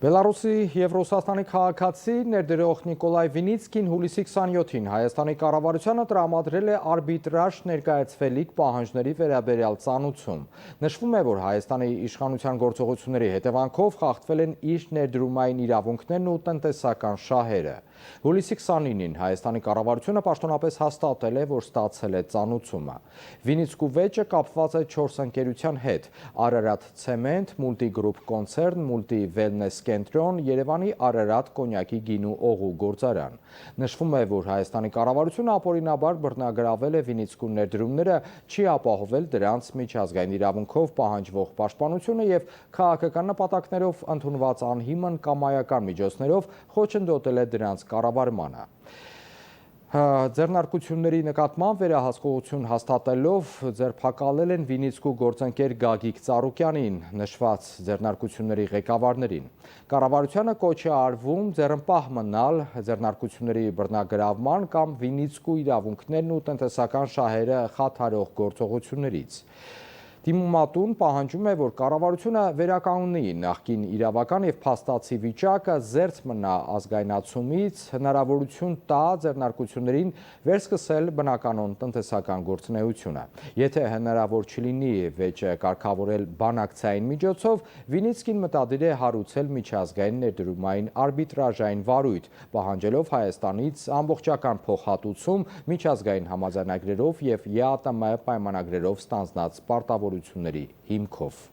Բելարուսի և Ռուսաստանի քաղաքացի ներդրող Նիկոլայ Վինիցկին հուլիսի 27-ին Հայաստանի կառավարությանը տրամադրել է արբիտրաժ ներկայացվելիք պահանջների վերաբերյալ ծանուցում։ Նշվում է, որ Հայաստանի իշխանության գործողությունների հետևանքով խախտվել են իր ներդրումային իրավունքներն ու տնտեսական շահերը։ Հուլիսի 29-ին Հայաստանի կառավարությունը պաշտոնապես հաստատել է, որ ստացել է ծանուցումը։ Վինիցկու վեճը կապված է 4 ընկերության հետ՝ Արարատ ցեմենտ, Մուլտիգրուպ կոնցեռն, Մուլտի Վելնես կենտրոն, Երևանի Արարատ կոնյակի գինու օղու գործարան։ Նշվում է, որ Հայաստանի կառավարությունը ապօրինաբար բռնագրավել է Վինիցկու ներդրումները, չի ապահովել դրանց միջազգային իրավունքով պահանջվող պաշտպանությունը և քաղաքական նպատակներով ընդունված անհիմն կամայական միջոցներով խոչընդոտել է դրանց կառավարմանը։ Ձեռնարկությունների նկատմամբ վերահսկողություն հաստատելով ձերբակալել են Վինիցկու գործընկեր Գագիկ Ծառուկյանին, նշված ձեռնարկությունների ղեկավարներին։ Կառավարությանը կոչ է արվում ձեռնպահ մնալ ձեռնարկությունների բռնագրավման կամ Վինիցկու իրավունքներն ու տնտեսական շահերը խաթարող գործողություններից։ Դիմումատուն պահանջում է, որ կառավարությունը վերականգնի նախկին իրավական և փաստացի վիճակը, զերծ մնա ազգայնացումից, հնարավորություն տա ձեռնարկություններին վերսկսել բնականոն տնտեսական գործունեությունը։ Եթե հնարավոր չլինի վեճը կարգավորել բանակցային միջոցով, Վինիցկին մտադիր է հարուցել միջազգային ներդրումային արբիտրաժային վարույթ, պահանջելով Հայաստանից ամբողջական փոխհատուցում միջազգային համաձայնագրերով և ԵԱՏՄ պայմանագրերով ստանձնած պարտավորությունների հիմքով։